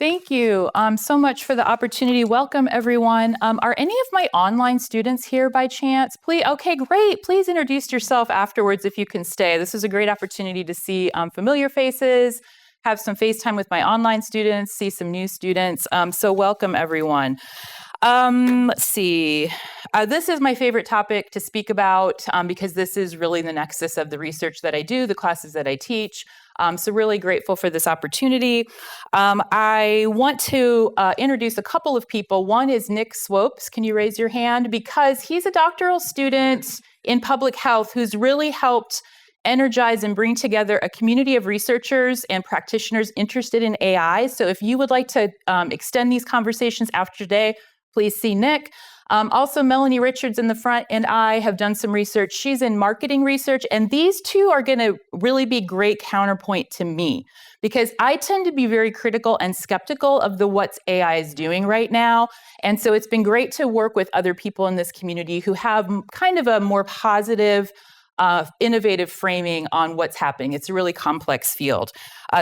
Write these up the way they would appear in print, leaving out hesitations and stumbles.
Thank you so much for the opportunity. Welcome, everyone. Are any of my online students here by chance? Please, okay, great. Please introduce yourself afterwards if you can stay. This is a great opportunity to see familiar faces, have some FaceTime with my online students, see some new students. So welcome, everyone. Let's see. This is my favorite topic to speak about because this is really the nexus of the research that I do, the classes that I teach. So really grateful for this opportunity. I want to introduce a couple of people. One is Nick Swopes. Can you raise your hand? Because he's a doctoral student in public health who's really helped energize and bring together a community of researchers and practitioners interested in AI. So if you would like to extend these conversations after today, please see Nick. Also, Melanie Richards in the front and I have done some research. She's in marketing research, and these two are going to really be great counterpoint to me because I tend to be very critical and skeptical of what AI is doing right now. And so it's been great to work with other people in this community who have kind of a more positive, innovative framing on what's happening. It's a really complex field.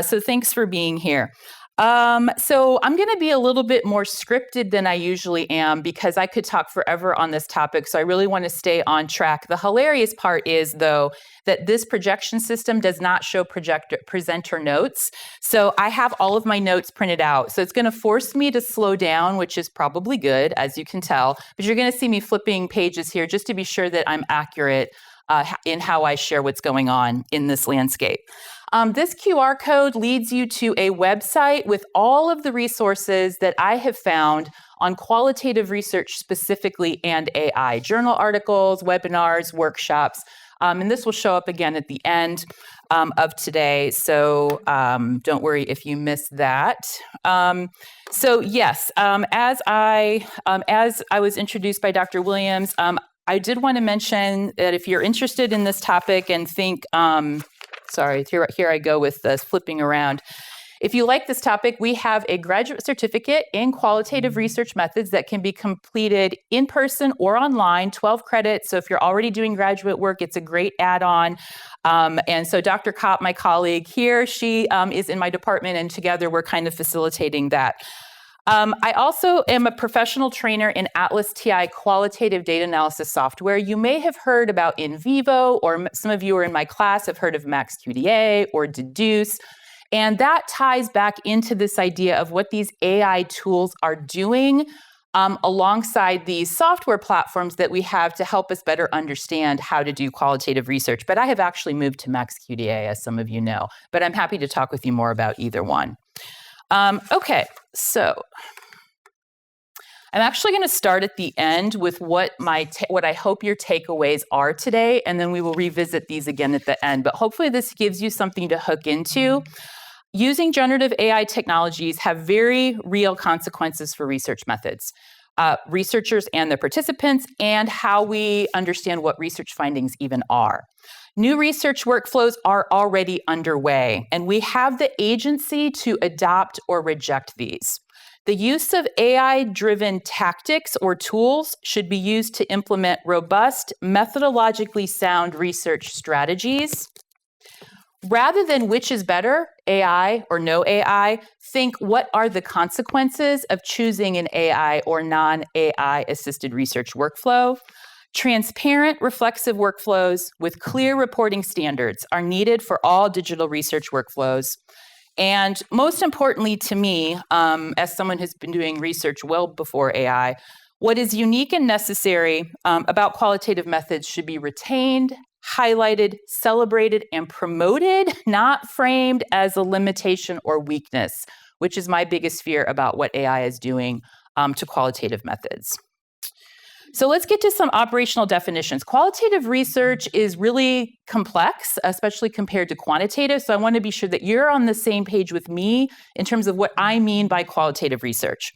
So thanks for being here. So I'm going to be a little bit more scripted than I usually am because I could talk forever on this topic. So I really want to stay on track. The hilarious part is, though, that this projection system does not show presenter notes. So I have all of my notes printed out. So it's going to force me to slow down, which is probably good, as you can tell. But you're going to see me flipping pages here just to be sure that I'm accurate in how I share what's going on in this landscape. This QR code leads you to a website with all of the resources that I have found on qualitative research specifically and AI, journal articles, webinars, workshops, and this will show up again at the end of today. So don't worry if you miss that. So yes, as I was introduced by Dr. Williams, I did want to mention that if you're interested in this topic and think, sorry, here I go with this flipping around. If you like this topic, we have a graduate certificate in qualitative research methods that can be completed in person or online, 12 credits. So if you're already doing graduate work, it's a great add-on. And so Dr. Kopp, my colleague here, she is in my department, and together we're kind of facilitating that. I also am a professional trainer in Atlas TI qualitative data analysis software. You may have heard about NVivo, or some of you are in my class have heard of MaxQDA or Deduce. And that ties back into this idea of what these AI tools are doing alongside these software platforms that we have to help us better understand how to do qualitative research. But I have actually moved to MaxQDA, as some of you know, but I'm happy to talk with you more about either one. Okay, so I'm actually going to start at the end with what I hope your takeaways are today, and then we will revisit these again at the end. But hopefully this gives you something to hook into. Using generative AI technologies have very real consequences for research methods, researchers and their participants, and how we understand what research findings even are. New research workflows are already underway, and we have the agency to adopt or reject these. The use of AI-driven tactics or tools should be used to implement robust, methodologically sound research strategies. Rather than which is better, AI or no AI, think what are the consequences of choosing an AI or non-AI assisted research workflow. Transparent, reflexive workflows with clear reporting standards are needed for all digital research workflows. And most importantly to me, as someone who's been doing research well before AI, what is unique and necessary about qualitative methods should be retained, highlighted, celebrated, and promoted, not framed as a limitation or weakness, which is my biggest fear about what AI is doing to qualitative methods. So let's get to some operational definitions. Qualitative research is really complex, especially compared to quantitative. So I want to be sure that you're on the same page with me in terms of what I mean by qualitative research.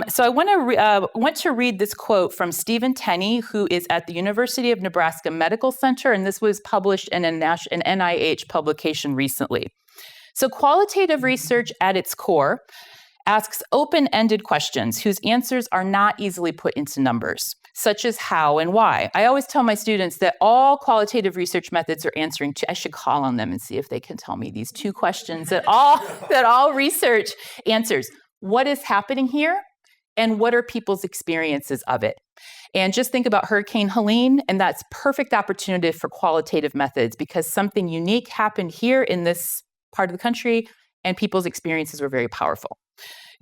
So I want to read this quote from Stephen Tenney, who is at the University of Nebraska Medical Center, and this was published in an NIH publication recently. So qualitative research at its core asks open-ended questions whose answers are not easily put into numbers, such as how and why. I always tell my students that all qualitative research methods are answering I should call on them and see if they can tell me these two questions that all research answers. what is happening here and what are people's experiences of it. And just think about Hurricane Helene, and that's perfect opportunity for qualitative methods because something unique happened here in this part of the country and people's experiences were very powerful.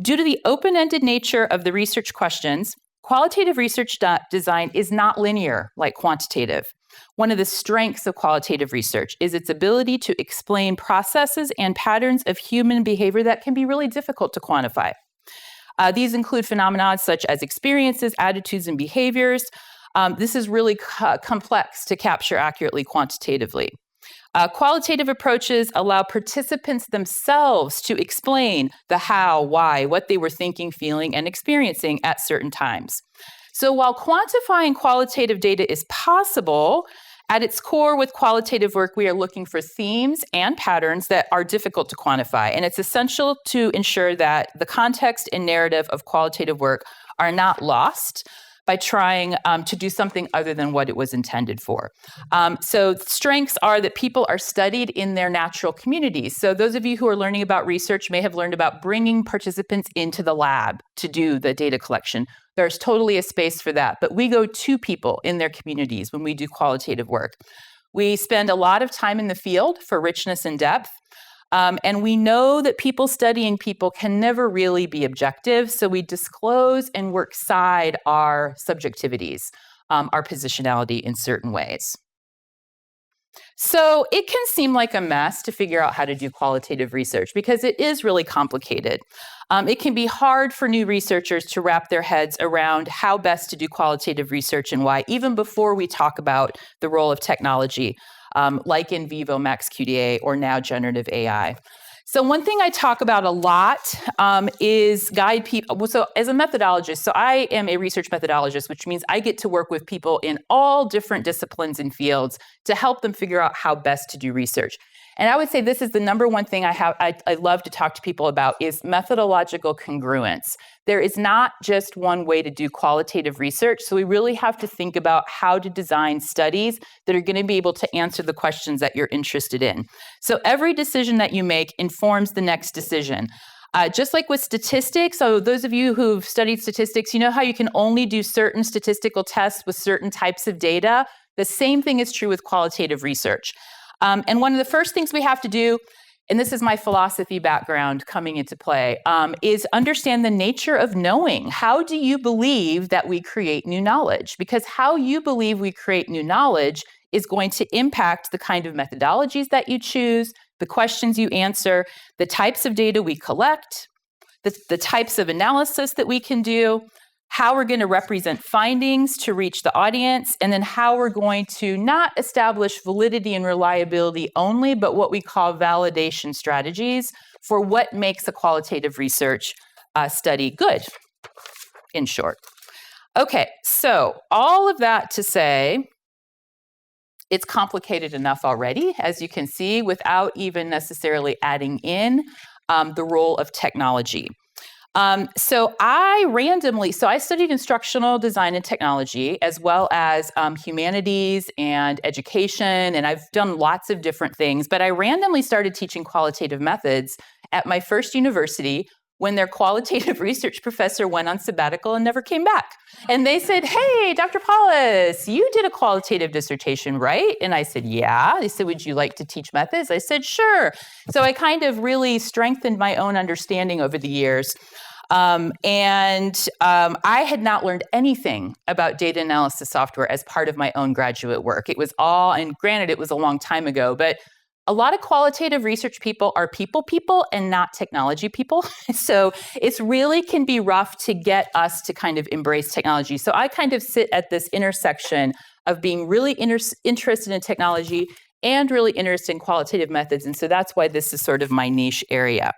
Due to the open-ended nature of the research questions, qualitative research design is not linear like quantitative. One of the strengths of qualitative research is its ability to explain processes and patterns of human behavior that can be really difficult to quantify. These include phenomena such as experiences, attitudes, and behaviors. This is really complex to capture accurately quantitatively. Qualitative approaches allow participants themselves to explain the how, why, what they were thinking, feeling, and experiencing at certain times. So while quantifying qualitative data is possible, at its core with qualitative work, we are looking for themes and patterns that are difficult to quantify. And it's essential to ensure that the context and narrative of qualitative work are not lost by trying to do something other than what it was intended for. So strengths are that people are studied in their natural communities. So those of you who are learning about research may have learned about bringing participants into the lab to do the data collection. There's totally a space for that. But we go to people in their communities when we do qualitative work. We spend a lot of time in the field for richness and depth. And we know that people studying people can never really be objective, so we disclose and work side our subjectivities, our positionality in certain ways. So it can seem like a mess to figure out how to do qualitative research because it is really complicated. It can be hard for new researchers to wrap their heads around how best to do qualitative research and why, even before we talk about the role of technology. Like in vivo MaxQDA or now generative AI. So one thing I talk about a lot is guide people. So as a methodologist, so I am a research methodologist, which means I get to work with people in all different disciplines and fields to help them figure out how best to do research. And I would say this is the number one thing I love to talk to people about is methodological congruence. There is not just one way to do qualitative research, so we really have to think about how to design studies that are going to be able to answer the questions that you're interested in. So every decision that you make informs the next decision. Just like with statistics, so those of you who've studied statistics, you know how you can only do certain statistical tests with certain types of data? The same thing is true with qualitative research. And one of the first things we have to do, and this is my philosophy background coming into play, is understand the nature of knowing. How do you believe that we create new knowledge? Because how you believe we create new knowledge is going to impact the kind of methodologies that you choose, the questions you answer, the types of data we collect, the types of analysis that we can do, how we're going to represent findings to reach the audience, and then how we're going to not establish validity and reliability only, but what we call validation strategies for what makes a qualitative research study good, in short. Okay, so all of that to say, it's complicated enough already, as you can see, without even necessarily adding in the role of technology. So I studied instructional design and technology, as well as humanities and education, and I've done lots of different things, but I randomly started teaching qualitative methods at my first university when their qualitative research professor went on sabbatical and never came back. And they said, "Hey, Dr. Paulus, you did a qualitative dissertation, right?" And I said, "Yeah." They said, "Would you like to teach methods?" I said, "Sure." So I kind of really strengthened my own understanding over the years. I had not learned anything about data analysis software as part of my own graduate work. It was all, and granted, it was a long time ago, but a lot of qualitative research people are people and not technology people. So it's really can be rough to get us to kind of embrace technology. So I kind of sit at this intersection of being really interested in technology and really interested in qualitative methods. And so that's why this is sort of my niche area.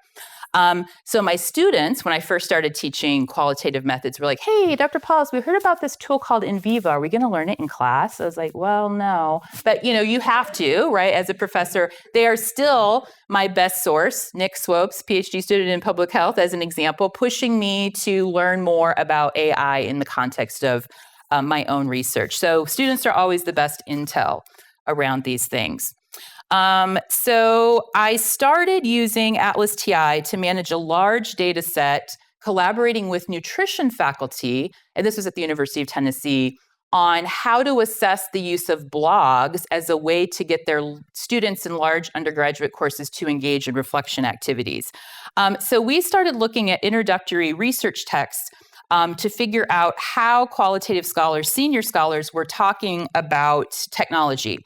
So my students, when I first started teaching qualitative methods, were like, "Hey, Dr. Paulus, we heard about this tool called NVivo. Are we going to learn it in class?" I was like, "Well, no." But, you have to, right? As a professor, they are still my best source. Nick Swopes, PhD student in public health, as an example, pushing me to learn more about AI in the context of my own research. So students are always the best intel around these things. So I started using Atlas TI to manage a large data set collaborating with nutrition faculty, and this was at the University of Tennessee, on how to assess the use of blogs as a way to get their students in large undergraduate courses to engage in reflection activities. So we started looking at introductory research texts to figure out how qualitative scholars, senior scholars, were talking about technology.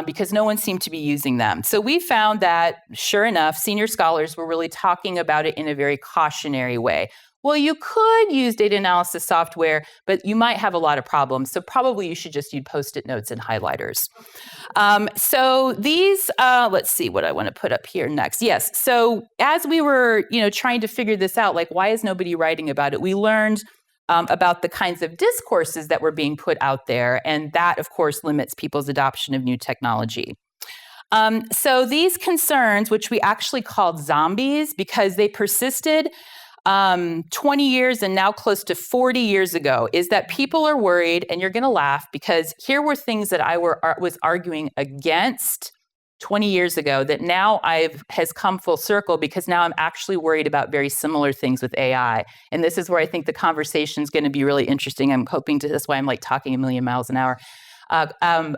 Because no one seemed to be using them. So we found that, sure enough, senior scholars were really talking about it in a very cautionary way. Well, you could use data analysis software, but you might have a lot of problems. So probably you should just use Post-it notes and highlighters. So these, let's see what I want to put up here next. Yes, so as we were, trying to figure this out, like why is nobody writing about it? We learned about the kinds of discourses that were being put out there. And that, of course, limits people's adoption of new technology. So these concerns, which we actually called zombies because they persisted 20 years and now close to 40 years ago, is that people are worried, and you're going to laugh, because here were things that I was arguing against 20 years ago that now has come full circle, because now I'm actually worried about very similar things with AI. And this is where I think the conversation is going to be really interesting. I'm hoping to, that's why I'm like talking a million miles an hour. I'm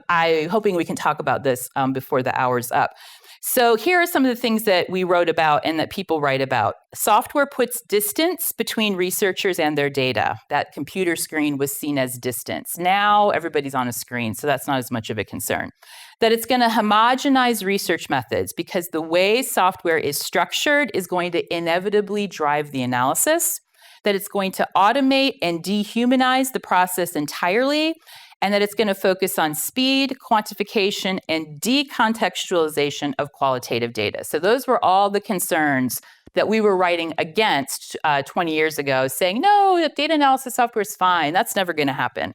hoping we can talk about this before the hour's up. So here are some of the things that we wrote about and that people write about. Software puts distance between researchers and their data. That computer screen was seen as distance. Now everybody's on a screen, so that's not as much of a concern. That it's going to homogenize research methods because the way software is structured is going to inevitably drive the analysis. That it's going to automate and dehumanize the process entirely, and that it's going to focus on speed, quantification, and decontextualization of qualitative data. So those were all the concerns that we were writing against 20 years ago, saying, no, data analysis software is fine. That's never going to happen.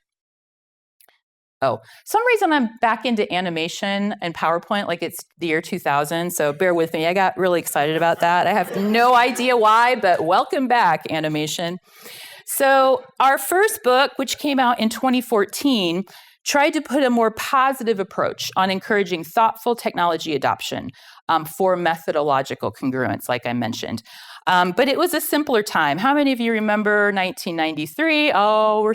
Oh, some reason I'm back into animation and PowerPoint, like it's the year 2000, so bear with me. I got really excited about that. I have no idea why, but welcome back, animation. So our first book, which came out in 2014, tried to put a more positive approach on encouraging thoughtful technology adoption for methodological congruence, like I mentioned. But it was a simpler time. How many of you remember 1993? Oh,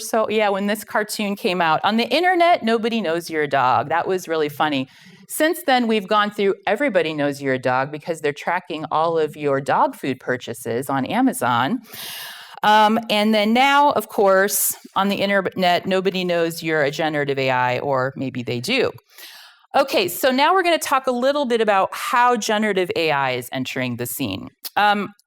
when this cartoon came out. On the internet, nobody knows you're a dog. That was really funny. Since then, we've gone through everybody knows you're a dog because they're tracking all of your dog food purchases on Amazon. And then now, of course, on the internet, nobody knows you're a generative AI, or maybe they do. Okay, so now we're going to talk a little bit about how generative AI is entering the scene.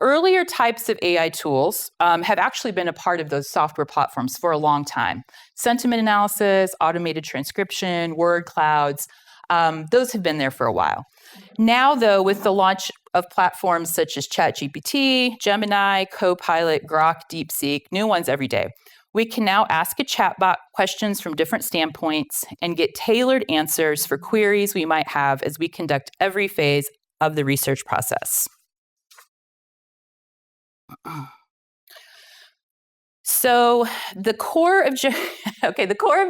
Earlier types of AI tools have actually been a part of those software platforms for a long time. Sentiment analysis, automated transcription, word clouds, those have been there for a while. Now, though, with the launch of platforms such as ChatGPT, Gemini, Copilot, Grok, DeepSeek, new ones every day, we can now ask a chatbot questions from different standpoints and get tailored answers for queries we might have as we conduct every phase of the research process. So the core of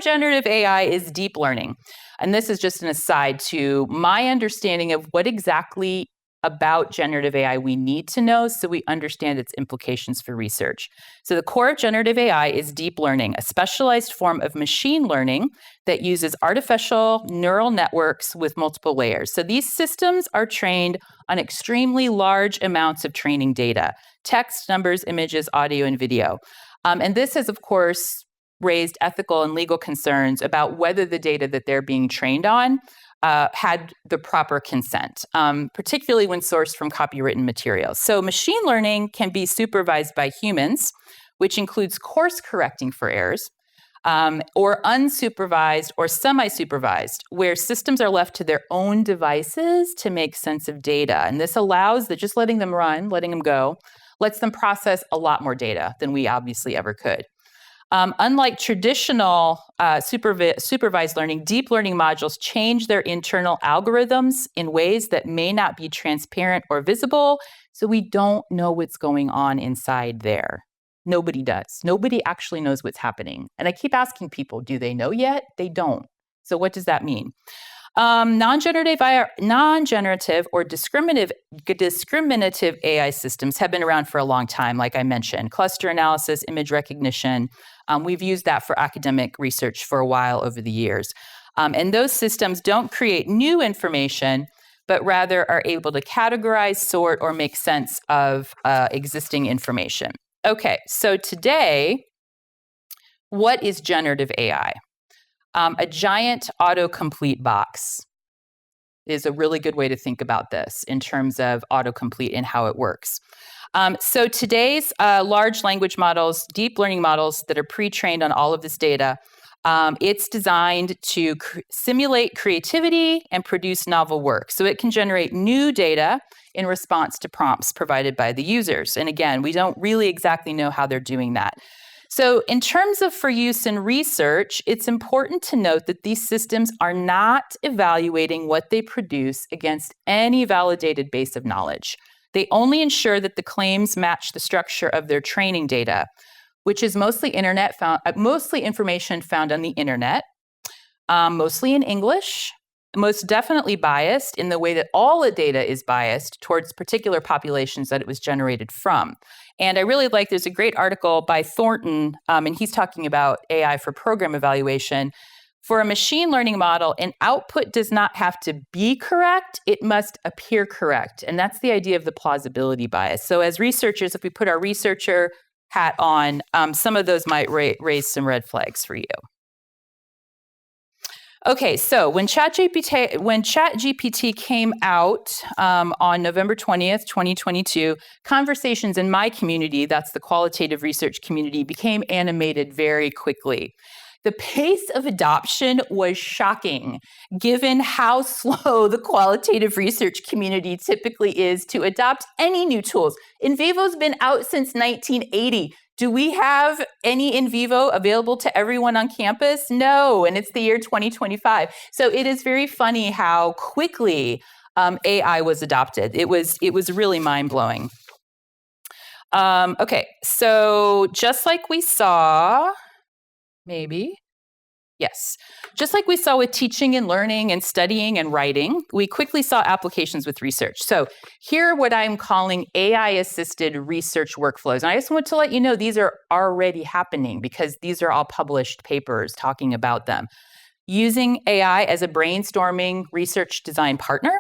generative AI is deep learning. And this is just an aside to my understanding of what exactly about generative AI we need to know so we understand its implications for research. So the core of generative AI is deep learning, a specialized form of machine learning that uses artificial neural networks with multiple layers. So these systems are trained on extremely large amounts of training data: text, numbers, images, audio, and video. And this has, of course, raised ethical and legal concerns about whether the data that they're being trained on had the proper consent, particularly when sourced from copywritten materials. So machine learning can be supervised by humans, which includes course correcting for errors, or unsupervised or semi-supervised, where systems are left to their own devices to make sense of data. And this allows that just letting them run, letting them go, lets them process a lot more data than we obviously ever could. Unlike traditional supervised learning, deep learning modules change their internal algorithms in ways that may not be transparent or visible, so we don't know what's going on inside there. Nobody does. Nobody actually knows what's happening. And I keep asking people, do they know yet? They don't. So what does that mean? Non-generative or discriminative AI systems have been around for a long time, like I mentioned. Cluster analysis, image recognition. We've used that for academic research for a while over the years. And those systems don't create new information, but rather are able to categorize, sort, or make sense of existing information. Okay, so today, what is generative AI? A giant autocomplete box is a really good way to think about this in terms of autocomplete and how it works. So today's large language models, deep learning models that are pre-trained on all of this data, it's designed to simulate creativity and produce novel work. So it can generate new data in response to prompts provided by the users. And again, we don't really exactly know how they're doing that. So in terms of for use in research, it's important to note that these systems are not evaluating what they produce against any validated base of knowledge. They only ensure that the claims match the structure of their training data, which is mostly information found on the internet, mostly in English, most definitely biased in the way that all the data is biased towards particular populations that it was generated from. And I really like, there's a great article by Thornton, and he's talking about AI for program evaluation. For a machine learning model, an output does not have to be correct, it must appear correct. And that's the idea of the plausibility bias. So as researchers, if we put our researcher hat on, some of those might raise some red flags for you. Okay, so when ChatGPT came out on November 20th, 2022, conversations in my community, that's the qualitative research community, became animated very quickly. The pace of adoption was shocking, given how slow the qualitative research community typically is to adopt any new tools. NVivo's been out since 1980. Do we have any NVivo available to everyone on campus? No, and it's the year 2025. So it is very funny how quickly AI was adopted. It was really mind-blowing. Okay, so just like we saw, just like we saw with teaching and learning and studying and writing, we quickly saw applications with research. So here are what I'm calling AI-assisted research workflows. And I just want to let you know these are already happening because these are all published papers talking about them. Using AI as a brainstorming research design partner.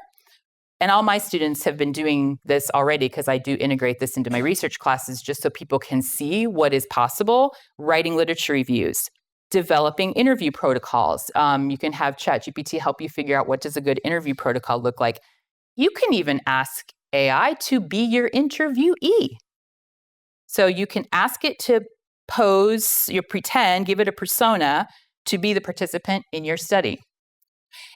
And all my students have been doing this already because I do integrate this into my research classes just so people can see what is possible. Writing literature reviews. Developing interview protocols. You can have ChatGPT help you figure out what does a good interview protocol look like. You can even ask AI to be your interviewee. So you can ask it to pretend, give it a persona to be the participant in your study.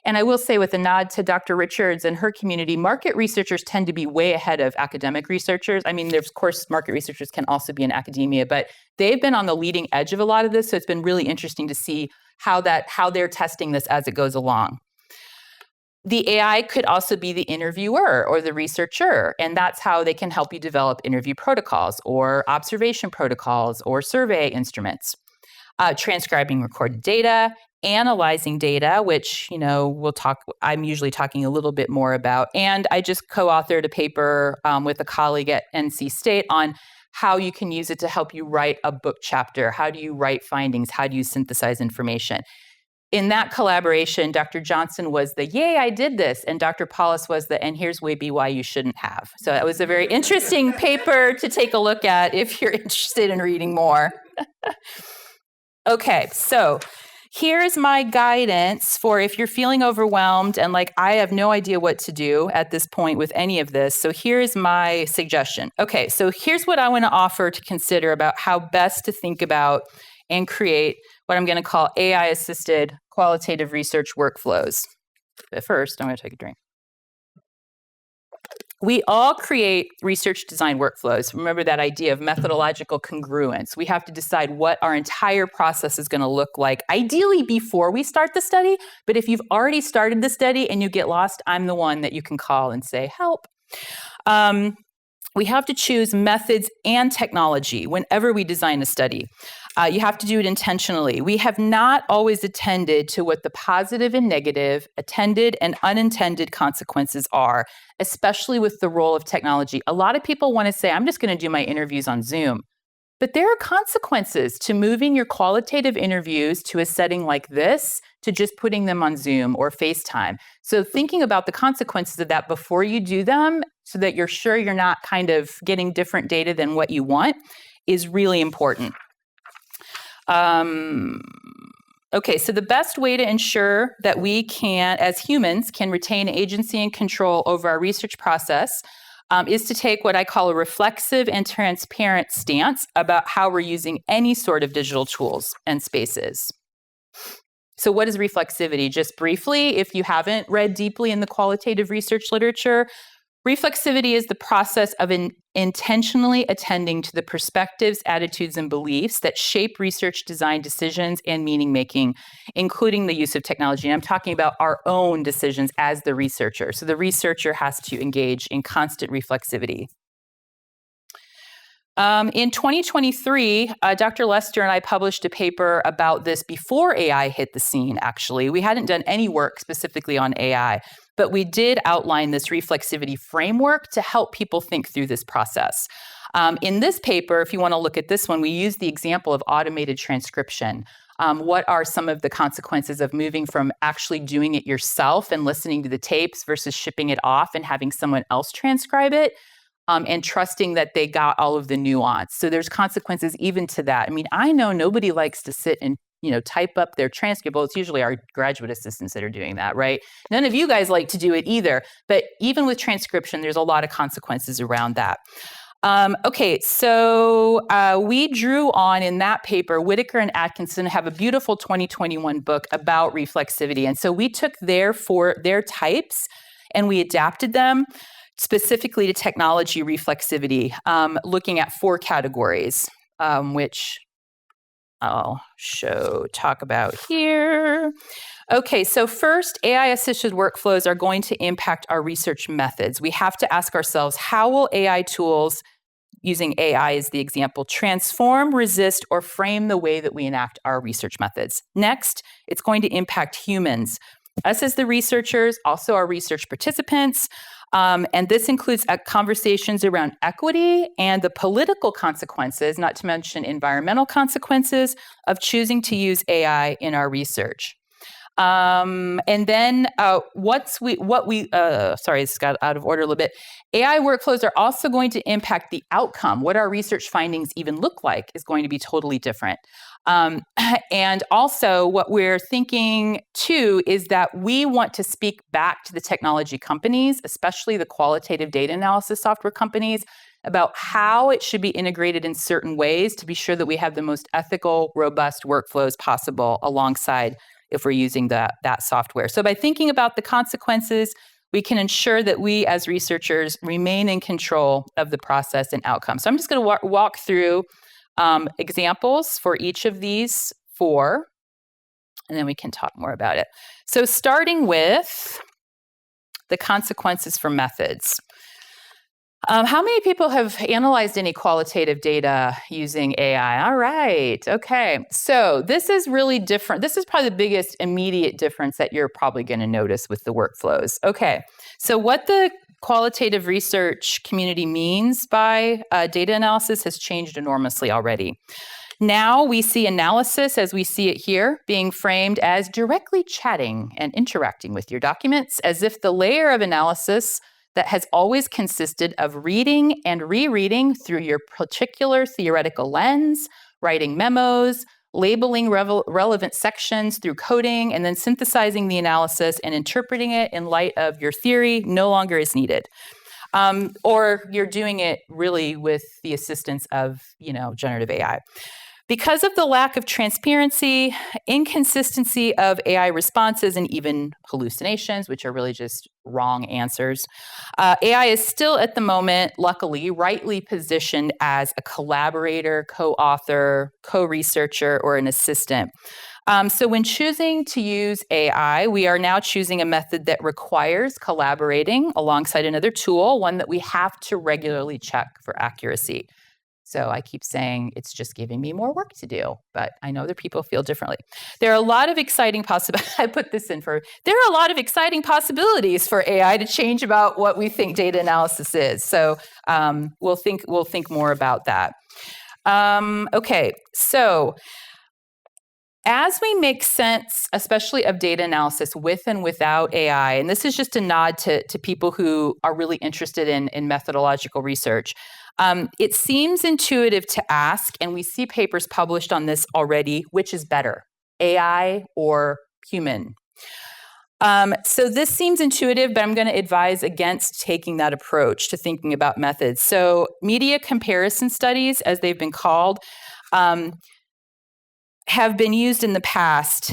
And I will say with a nod to Dr. Richards and her community, market researchers tend to be way ahead of academic researchers. I mean, of course, market researchers can also be in academia, but they've been on the leading edge of a lot of this. So it's been really interesting to see how they're testing this as it goes along. The AI could also be the interviewer or the researcher, and that's how they can help you develop interview protocols or observation protocols or survey instruments. Transcribing recorded data, analyzing data, which, I'm usually talking a little bit more about. And I just co-authored a paper with a colleague at NC State on how you can use it to help you write a book chapter. How do you write findings? How do you synthesize information? In that collaboration, Dr. Johnson was the, yay, I did this. And Dr. Paulus was the, and here's maybe why you shouldn't have. So that was a very interesting paper to take a look at if you're interested in reading more. Okay, so here's my guidance for if you're feeling overwhelmed and I have no idea what to do at this point with any of this. So here's my suggestion. Okay, so here's what I want to offer to consider about how best to think about and create what I'm going to call AI-assisted qualitative research workflows. But first, I'm going to take a drink. We all create research design workflows. Remember that idea of methodological congruence. We have to decide what our entire process is going to look like, ideally before we start the study. But if you've already started the study and you get lost, I'm the one that you can call and say, help. We have to choose methods and technology whenever we design a study. You have to do it intentionally. We have not always attended to what the positive and negative, attended and unintended consequences are, especially with the role of technology. A lot of people want to say, I'm just going to do my interviews on Zoom. But there are consequences to moving your qualitative interviews to a setting like this, to just putting them on Zoom or FaceTime. So thinking about the consequences of that before you do them so that you're sure you're not kind of getting different data than what you want is really important. Okay, so the best way to ensure that we can, as humans, can retain agency and control over our research process is to take what I call a reflexive and transparent stance about how we're using any sort of digital tools and spaces. So what is reflexivity? Just briefly, if you haven't read deeply in the qualitative research literature, reflexivity is the process of intentionally attending to the perspectives, attitudes, and beliefs that shape research design decisions and meaning making, including the use of technology. And I'm talking about our own decisions as the researcher. So the researcher has to engage in constant reflexivity. In 2023, Dr. Lester and I published a paper about this before AI hit the scene, actually. We hadn't done any work specifically on AI, but we did outline this reflexivity framework to help people think through this process. In this paper, if you want to look at this one, we use the example of automated transcription. What are some of the consequences of moving from actually doing it yourself and listening to the tapes versus shipping it off and having someone else transcribe it? And trusting that they got all of the nuance. So there's consequences even to that. I mean, I know nobody likes to sit and type up their transcript. Well, it's usually our graduate assistants that are doing that, right? None of you guys like to do it either. But even with transcription, there's a lot of consequences around that. Okay, so we drew on in that paper, Whitaker and Atkinson have a beautiful 2021 book about reflexivity. And so we took their types and we adapted them specifically to technology reflexivity, looking at 4 categories, which I'll talk about here. Okay, so first, AI-assisted workflows are going to impact our research methods. We have to ask ourselves, how will AI tools, using AI as the example, transform, resist, or frame the way that we enact our research methods? Next, it's going to impact humans, us as the researchers, also our research participants, and this includes conversations around equity and the political consequences, not to mention environmental consequences, of choosing to use AI in our research. And then sorry, this got out of order a little bit. AI workflows are also going to impact the outcome. What our research findings even look like is going to be totally different. And also what we're thinking too is that we want to speak back to the technology companies, especially the qualitative data analysis software companies, about how it should be integrated in certain ways to be sure that we have the most ethical, robust workflows possible alongside if we're using that software. So by thinking about the consequences, we can ensure that we as researchers remain in control of the process and outcome. So I'm just going to walk through examples for each of these 4, and then we can talk more about it. So starting with the consequences for methods. How many people have analyzed any qualitative data using AI? All right, okay. So this is really different. This is probably the biggest immediate difference that you're probably going to notice with the workflows. Okay, so what the qualitative research community means by data analysis has changed enormously already. Now we see analysis, as we see it here, being framed as directly chatting and interacting with your documents, as if the layer of analysis that has always consisted of reading and rereading through your particular theoretical lens, writing memos, labeling relevant sections through coding, and then synthesizing the analysis and interpreting it in light of your theory no longer is needed. Or you're doing it really with the assistance of, generative AI. Because of the lack of transparency, inconsistency of AI responses, and even hallucinations, which are really just wrong answers, AI is still at the moment, luckily, rightly positioned as a collaborator, co-author, co-researcher, or an assistant. So when choosing to use AI, we are now choosing a method that requires collaborating alongside another tool, one that we have to regularly check for accuracy. So I keep saying it's just giving me more work to do, but I know other people feel differently. There are a lot of exciting possibilities. I put this in for, there are a lot of exciting possibilities for AI to change about what we think data analysis is. So we'll think more about that. Okay, so as we make sense, especially of data analysis with and without AI, and this is just a nod to people who are really interested in methodological research, it seems intuitive to ask, and we see papers published on this already, which is better, AI or human? So this seems intuitive, but I'm going to advise against taking that approach to thinking about methods. So media comparison studies, as they've been called, have been used in the past.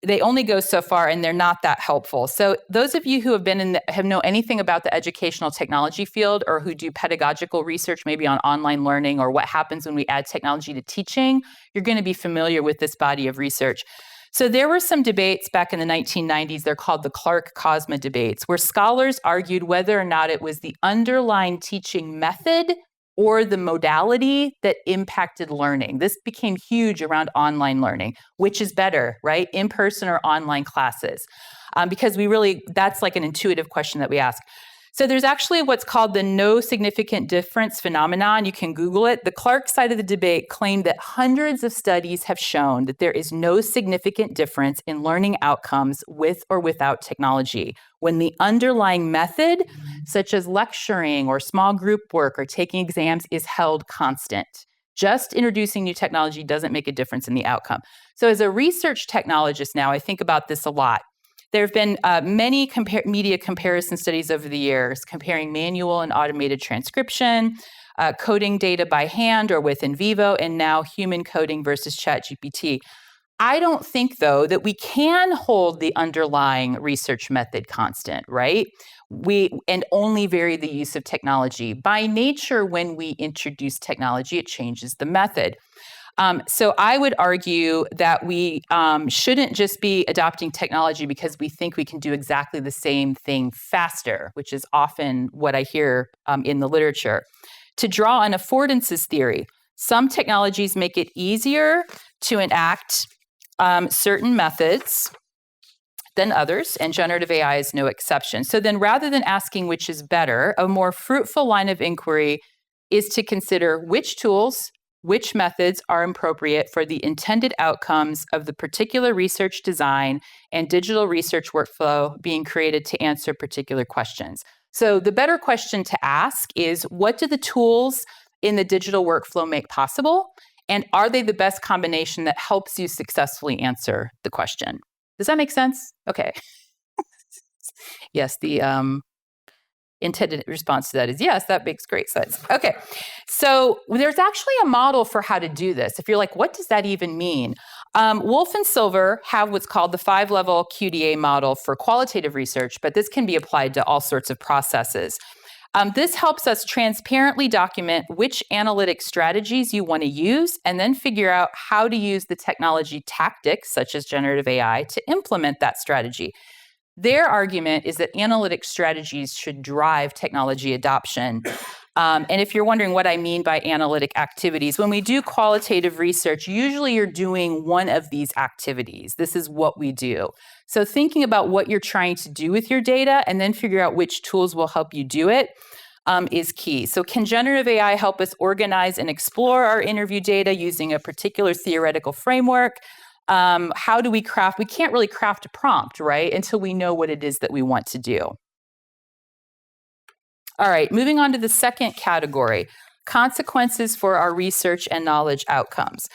They only go so far, and they're not that helpful. So those of you who have been have know anything about the educational technology field, or who do pedagogical research, maybe on online learning, or what happens when we add technology to teaching, you're going to be familiar with this body of research. So there were some debates back in the 1990s. They're called the Clark-Kozma debates, where scholars argued whether or not it was the underlying teaching method or the modality that impacted learning. This became huge around online learning. Which is better, right? In-person or online classes? Because that's like an intuitive question that we ask. So there's actually what's called the no significant difference phenomenon. You can Google it. The Clark side of the debate claimed that hundreds of studies have shown that there is no significant difference in learning outcomes with or without technology when the underlying method, such as lecturing or small group work or taking exams, is held constant. Just introducing new technology doesn't make a difference in the outcome. So as a research technologist now, I think about this a lot. There have been many media comparison studies over the years, comparing manual and automated transcription, coding data by hand or with in vivo, and now human coding versus ChatGPT. I don't think, though, that we can hold the underlying research method constant, right? And only vary the use of technology. By nature, when we introduce technology, it changes the method. So I would argue that we shouldn't just be adopting technology because we think we can do exactly the same thing faster, which is often what I hear in the literature. To draw on affordances theory, some technologies make it easier to enact certain methods than others, and generative AI is no exception. So then rather than asking which is better, a more fruitful line of inquiry is to consider which tools, which methods are appropriate for the intended outcomes of the particular research design and digital research workflow being created to answer particular questions. So the better question to ask is, what do the tools in the digital workflow make possible? And are they the best combination that helps you successfully answer the question? Does that make sense? Okay. Yes, the intended response to that is yes, that makes great sense. Okay, so there's actually a model for how to do this. If you're like, what does that even mean? Wolf and Silver have what's called the 5-level QDA model for qualitative research, but this can be applied to all sorts of processes. This helps us transparently document which analytic strategies you want to use, and then figure out how to use the technology tactics, such as generative AI, to implement that strategy. Their argument is that analytic strategies should drive technology adoption. And if you're wondering what I mean by analytic activities, when we do qualitative research, usually you're doing one of these activities. This is what we do. So thinking about what you're trying to do with your data and then figure out which tools will help you do it is key. So can generative AI help us organize and explore our interview data using a particular theoretical framework? How do we craft? We can't really craft a prompt, right, until we know what it is that we want to do. All right, moving on to the second category, consequences for our research and knowledge outcomes.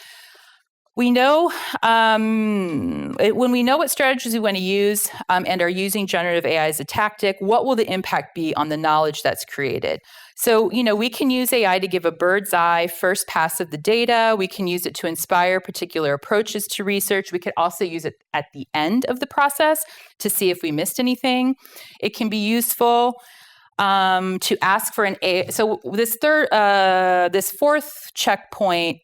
We know, when we know what strategies we want to use and are using generative AI as a tactic, what will the impact be on the knowledge that's created? So, we can use AI to give a bird's eye first pass of the data. We can use it to inspire particular approaches to research. We could also use it at the end of the process to see if we missed anything. It can be useful to ask for an A. So this fourth checkpoint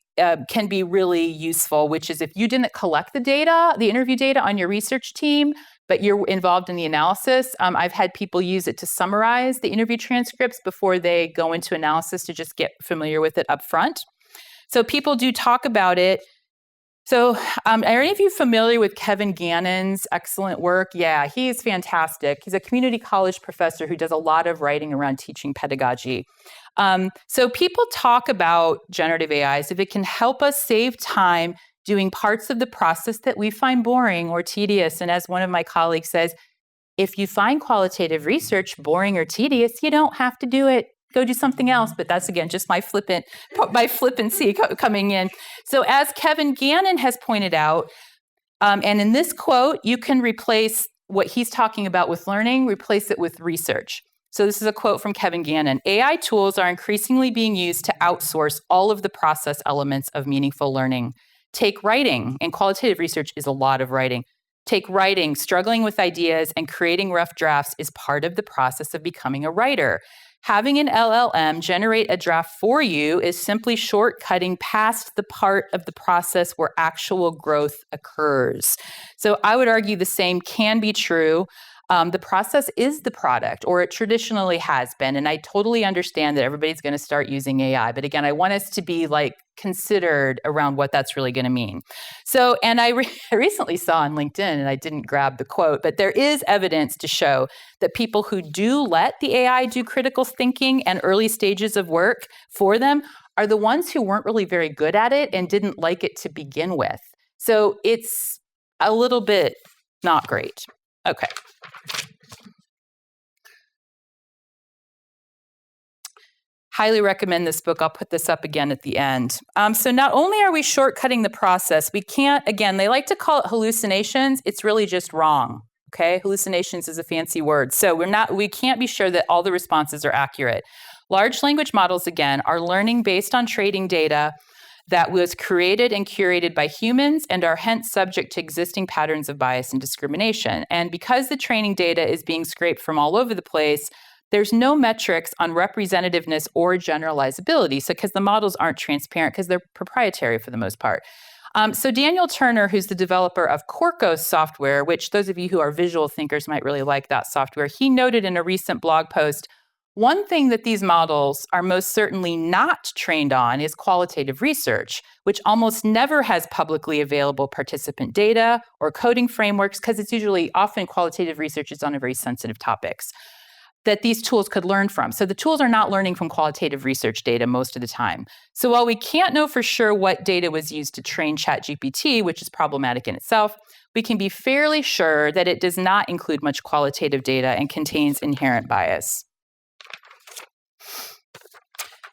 can be really useful, which is if you didn't collect the data, the interview data on your research team, but you're involved in the analysis. I've had people use it to summarize the interview transcripts before they go into analysis to just get familiar with it up front. So people do talk about it. So are any of you familiar with Kevin Gannon's excellent work? Yeah, he's fantastic. He's a community college professor who does a lot of writing around teaching pedagogy. So people talk about generative AIs if it can help us save time doing parts of the process that we find boring or tedious. And as one of my colleagues says, if you find qualitative research boring or tedious, you don't have to do it. Go do something else. But that's, again, just my flippancy coming in. So as Kevin Gannon has pointed out, and in this quote, you can replace what he's talking about with learning, replace it with research. So this is a quote from Kevin Gannon. AI tools are increasingly being used to outsource all of the process elements of meaningful learning. Take writing, and qualitative research is a lot of writing. Take writing, struggling with ideas, and creating rough drafts is part of the process of becoming a writer. Having an LLM generate a draft for you is simply shortcutting past the part of the process where actual growth occurs. So I would argue the same can be true. The process is the product, or it traditionally has been. And I totally understand that everybody's going to start using AI. But again, I want us to be considered around what that's really going to mean. So, and I recently saw on LinkedIn, and I didn't grab the quote, but there is evidence to show that people who do let the AI do critical thinking and early stages of work for them are the ones who weren't really very good at it and didn't like it to begin with. So it's a little bit not great. Okay. Highly recommend this book. I'll put this up again at the end. So not only are we shortcutting the process, we can't, again, they like to call it hallucinations. It's really just wrong, okay? Hallucinations is a fancy word. So we can't be sure that all the responses are accurate. Large language models, again, are learning based on training data that was created and curated by humans and are hence subject to existing patterns of bias and discrimination. And because the training data is being scraped from all over the place, there's no metrics on representativeness or generalizability. So because the models aren't transparent because they're proprietary for the most part. So Daniel Turner, who's the developer of Quarkos software, which those of you who are visual thinkers might really like that software, he noted in a recent blog post, one thing that these models are most certainly not trained on is qualitative research, which almost never has publicly available participant data or coding frameworks, because it's often qualitative research is on a very sensitive topics that these tools could learn from. So the tools are not learning from qualitative research data most of the time. So while we can't know for sure what data was used to train ChatGPT, which is problematic in itself, we can be fairly sure that it does not include much qualitative data and contains inherent bias.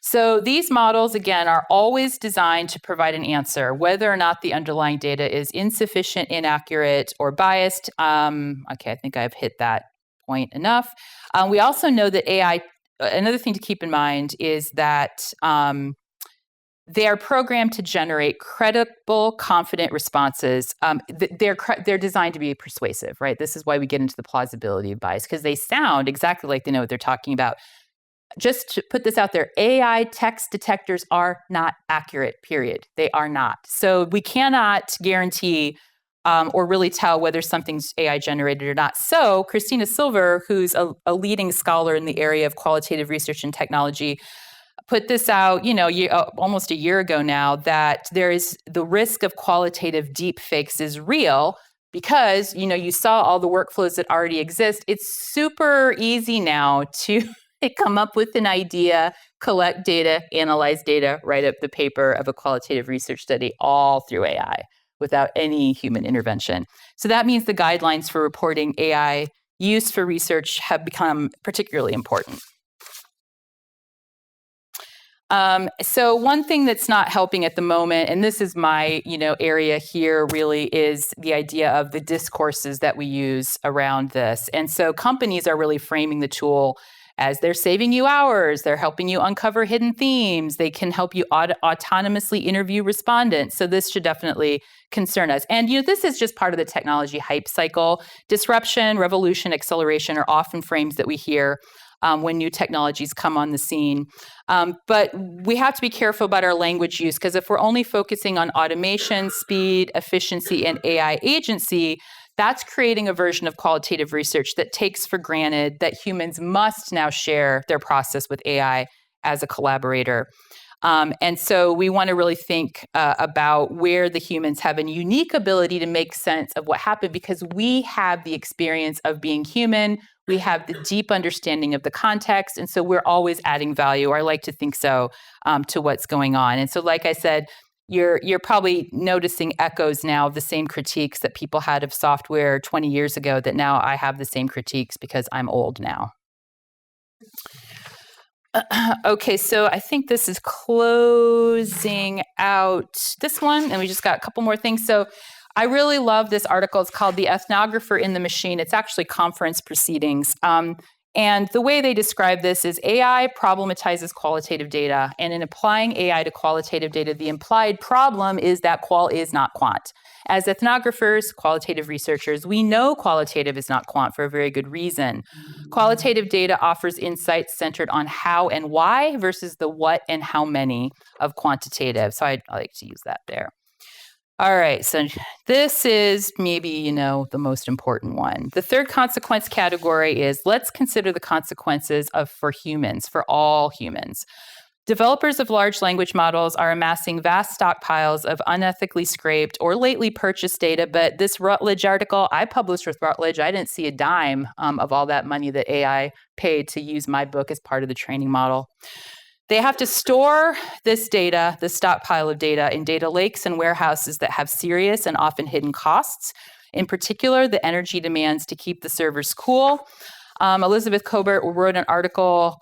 So these models, again, are always designed to provide an answer, whether or not the underlying data is insufficient, inaccurate, or biased. Okay, I think I've hit that point enough. We also know that AI, another thing to keep in mind is that they are programmed to generate credible, confident responses. They're designed to be persuasive, right? This is why we get into the plausibility of bias, because they sound exactly like they know what they're talking about. Just to put this out there, AI text detectors are not accurate, period. They are not. So we cannot guarantee or really tell whether something's AI generated or not. So Christina Silver, who's a leading scholar in the area of qualitative research and technology, put this out, almost a year ago now, that there is the risk of qualitative deep fakes is real because, you saw all the workflows that already exist. It's super easy now to come up with an idea, collect data, analyze data, write up the paper of a qualitative research study all through AI without any human intervention. So that means the guidelines for reporting AI use for research have become particularly important. So one thing that's not helping at the moment, and this is my area here really, is the idea of the discourses that we use around this. And so companies are really framing the tool as they're saving you hours, they're helping you uncover hidden themes, they can help you autonomously interview respondents. So this should definitely concern us. And this is just part of the technology hype cycle. Disruption, revolution, acceleration are often frames that we hear when new technologies come on the scene. But we have to be careful about our language use, because if we're only focusing on automation, speed, efficiency, and AI agency, That's creating a version of qualitative research that takes for granted that humans must now share their process with AI as a collaborator. And so we want to really think about where the humans have a unique ability to make sense of what happened, because we have the experience of being human. We have the deep understanding of the context. And so we're always adding value, or I like to think so, to what's going on. And so, like I said, you're probably noticing echoes now of the same critiques that people had of software 20 years ago, that now I have the same critiques because I'm old now. Okay, so I think this is closing out this one, and we just got a couple more things. So I really love this article. It's called The Ethnographer in the Machine. It's actually conference proceedings. And the way they describe this is AI problematizes qualitative data. And in applying AI to qualitative data, the implied problem is that qual is not quant. As ethnographers, qualitative researchers, we know qualitative is not quant for a very good reason. Qualitative data offers insights centered on how and why versus the what and how many of quantitative. So I like to use that there. All right, so this is maybe, the most important one. The third consequence category is, let's consider the consequences for humans, for all humans. Developers of large language models are amassing vast stockpiles of unethically scraped or lately purchased data, but this Routledge article I published with Routledge, I didn't see a dime of all that money that AI paid to use my book as part of the training model. They have to store this data, the stockpile of data, in data lakes and warehouses that have serious and often hidden costs. In particular, the energy demands to keep the servers cool. Elizabeth Colbert wrote an article,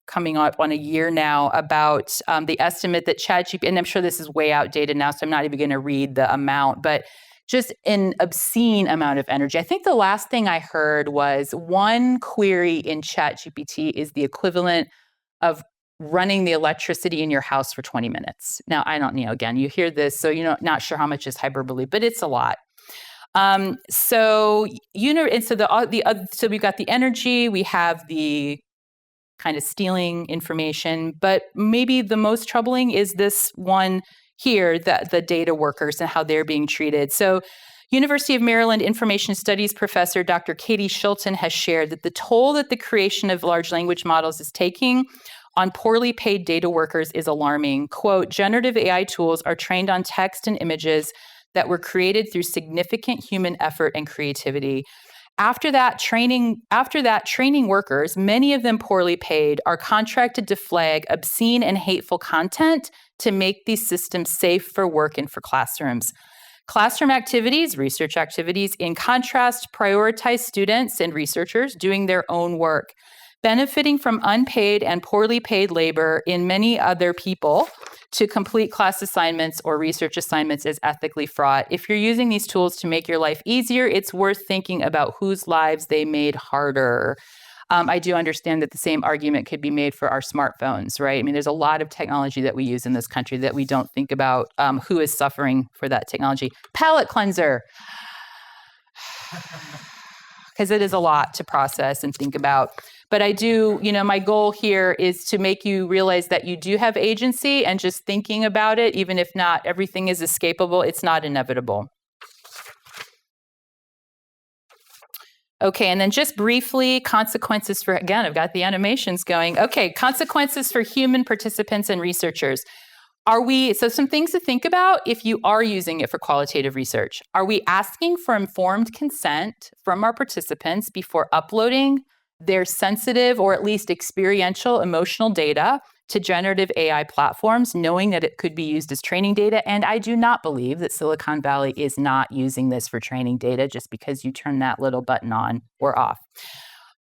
coming up on a year now, about the estimate that ChatGPT, and I'm sure this is way outdated now, so I'm not even going to read the amount, but just an obscene amount of energy. I think the last thing I heard was one query in ChatGPT is the equivalent of running the electricity in your house for 20 minutes. Now, I don't know, again, you hear this, so you're not sure how much is hyperbole, but it's a lot. So we've got the energy, we have the kind of stealing information, but maybe the most troubling is this one here, the data workers and how they're being treated. So University of Maryland Information Studies professor Dr. Katie Shilton has shared that the toll that the creation of large language models is taking on poorly paid data workers is alarming. Quote, generative AI tools are trained on text and images that were created through significant human effort and creativity. After that, training workers, many of them poorly paid, are contracted to flag obscene and hateful content to make these systems safe for work and for classrooms. Classroom activities, research activities, in contrast, prioritize students and researchers doing their own work. Benefiting from unpaid and poorly paid labor in many other people to complete class assignments or research assignments is ethically fraught. If you're using these tools to make your life easier, it's worth thinking about whose lives they made harder. I do understand that the same argument could be made for our smartphones, right? I mean, there's a lot of technology that we use in this country that we don't think about who is suffering for that technology. Palate cleanser. Because it is a lot to process and think about. But I do, my goal here is to make you realize that you do have agency, and just thinking about it, even if not everything is escapable, it's not inevitable. Okay, and then just briefly, consequences for, again, I've got the animations going. Okay, consequences for human participants and researchers. So some things to think about if you are using it for qualitative research. Are we asking for informed consent from our participants before uploading their sensitive or at least experiential emotional data to generative AI platforms, knowing that it could be used as training data? And I do not believe that Silicon Valley is not using this for training data just because you turn that little button on or off.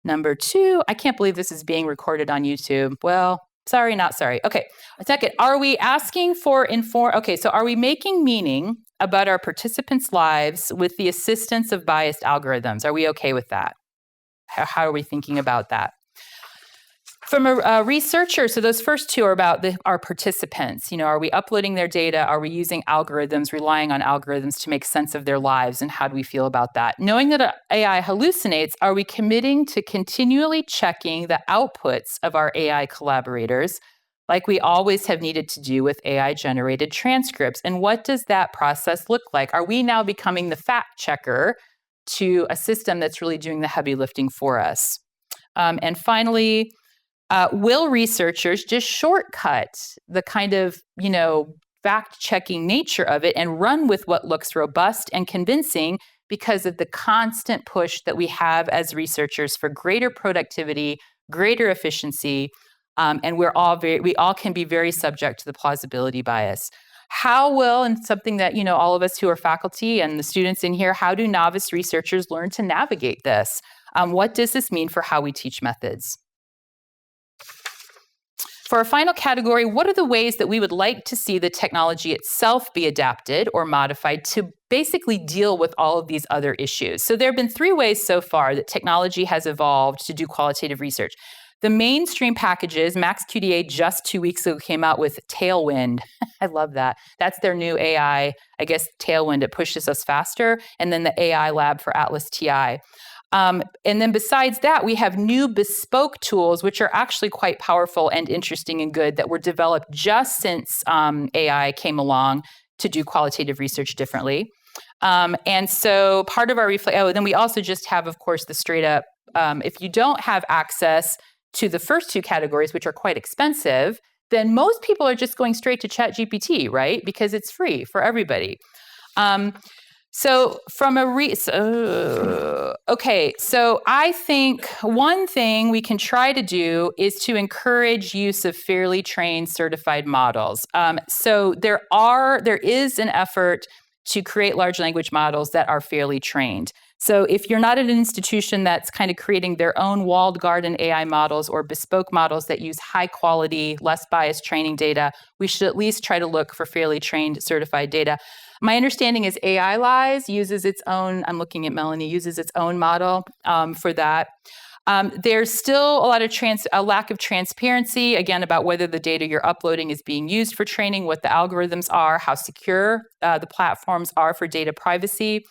Number two, I can't believe this is being recorded on YouTube. Well, sorry, not sorry. Okay, second, are we asking for so are we making meaning about our participants' lives with the assistance of biased algorithms? Are we okay with that? How are we thinking about that? From a researcher, so those first two are about our participants. Are we uploading their data? Are we using algorithms, relying on algorithms to make sense of their lives? And how do we feel about that? Knowing that AI hallucinates, are we committing to continually checking the outputs of our AI collaborators like we always have needed to do with AI-generated transcripts. And what does that process look like? Are we now becoming the fact checker to a system that's really doing the heavy lifting for us? And finally, will researchers just shortcut the kind of, fact-checking nature of it and run with what looks robust and convincing because of the constant push that we have as researchers for greater productivity, greater efficiency, and we all can be very subject to the plausibility bias. How will, and something that, all of us who are faculty and the students in here, how do novice researchers learn to navigate this? What does this mean for how we teach methods? For our final category, what are the ways that we would like to see the technology itself be adapted or modified to basically deal with all of these other issues? So there have been 3 ways so far that technology has evolved to do qualitative research. The mainstream packages, MaxQDA just 2 weeks ago came out with Tailwind. I love that. That's their new AI, I guess, Tailwind. It pushes us faster. And then the AI lab for Atlas TI. And then besides that, we have new bespoke tools, which are actually quite powerful and interesting and good that were developed just since AI came along to do qualitative research differently. And so part of our then we also just have, of course, the straight up, if you don't have access to the first 2 categories, which are quite expensive, then most people are just going straight to ChatGPT, right? Because it's free for everybody. So from a okay, so I think one thing we can try to do is to encourage use of fairly trained certified models. So there is an effort to create large language models that are fairly trained. So if you're not at an institution that's kind of creating their own walled garden AI models or bespoke models that use high quality, less biased training data, we should at least try to look for fairly trained certified data. My understanding is AI Lies uses its own, I'm looking at Melanie, uses its own model for that. There's still a lack of transparency, again, about whether the data you're uploading is being used for training, what the algorithms are, how secure the platforms are for data privacy.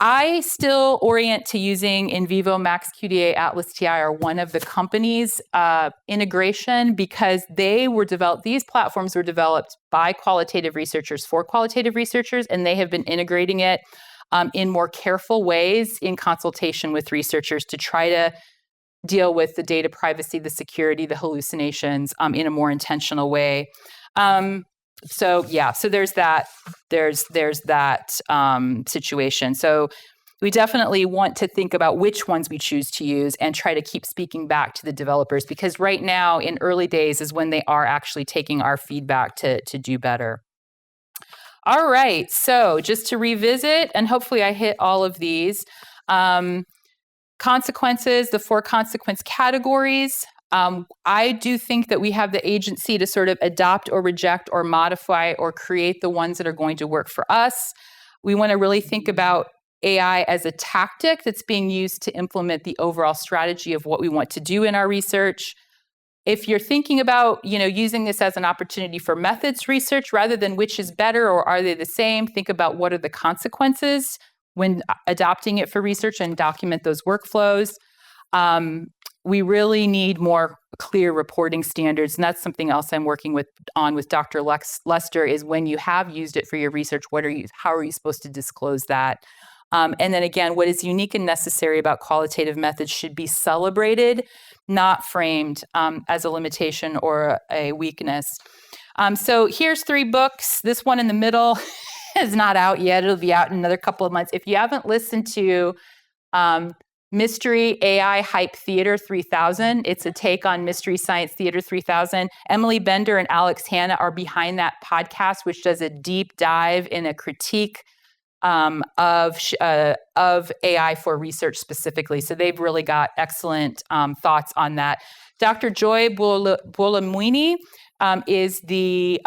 I still orient to using NVivo, MaxQDA, Atlas TI are one of the companies' integration because these platforms were developed by qualitative researchers for qualitative researchers, and they have been integrating it in more careful ways in consultation with researchers to try to deal with the data privacy, the security, the hallucinations in a more intentional way. So there's that. There's that situation. So we definitely want to think about which ones we choose to use and try to keep speaking back to the developers because right now in early days is when they are actually taking our feedback to do better. All right, so just to revisit, and hopefully I hit all of these. Consequences, the 4 consequence categories. I do think that we have the agency to sort of adopt or reject or modify or create the ones that are going to work for us. We want to really think about AI as a tactic that's being used to implement the overall strategy of what we want to do in our research. If you're thinking about, using this as an opportunity for methods research rather than which is better or are they the same, think about what are the consequences when adopting it for research and document those workflows. We really need more clear reporting standards, and that's something else I'm working on with Dr. Lester is when you have used it for your research, how are you supposed to disclose that? And then again, what is unique and necessary about qualitative methods should be celebrated, not framed as a limitation or a weakness. So here's 3 books. This one in the middle is not out yet. It'll be out in another couple of months. If you haven't listened to Mystery AI Hype Theater 3000. It's a take on Mystery Science Theater 3000. Emily Bender and Alex Hanna are behind that podcast, which does a deep dive in a critique of AI for research specifically. So they've really got excellent thoughts on that. Dr. Joy Buolamwini is the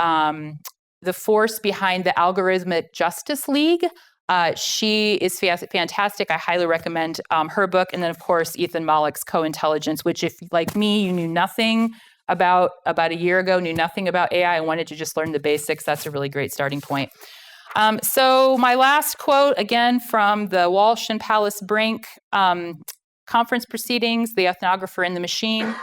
force behind the Algorithmic Justice League. She is fantastic. I highly recommend her book. And then, of course, Ethan Mollick's Co-Intelligence, which if, like me, you knew nothing about a year ago, knew nothing about AI, and wanted to just learn the basics, that's a really great starting point. So my last quote, again, from the Walsh and Pallas Brink conference proceedings, The Ethnographer and the Machine.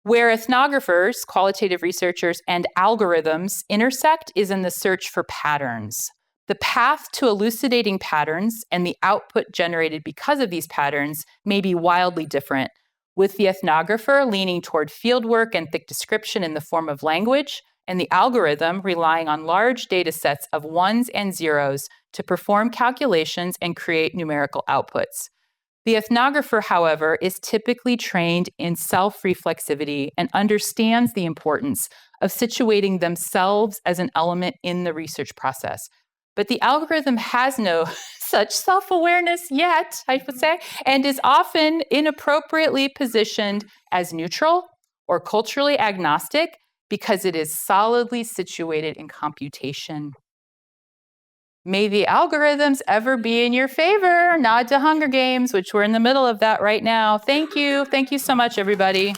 Where ethnographers, qualitative researchers, and algorithms intersect is in the search for patterns. The path to elucidating patterns and the output generated because of these patterns may be wildly different, with the ethnographer leaning toward fieldwork and thick description in the form of language, and the algorithm relying on large data sets of ones and zeros to perform calculations and create numerical outputs. The ethnographer, however, is typically trained in self-reflexivity and understands the importance of situating themselves as an element in the research process. But the algorithm has no such self-awareness yet, I would say, and is often inappropriately positioned as neutral or culturally agnostic because it is solidly situated in computation. May the algorithms ever be in your favor. Nod to Hunger Games, which we're in the middle of that right now. Thank you. Thank you so much, everybody.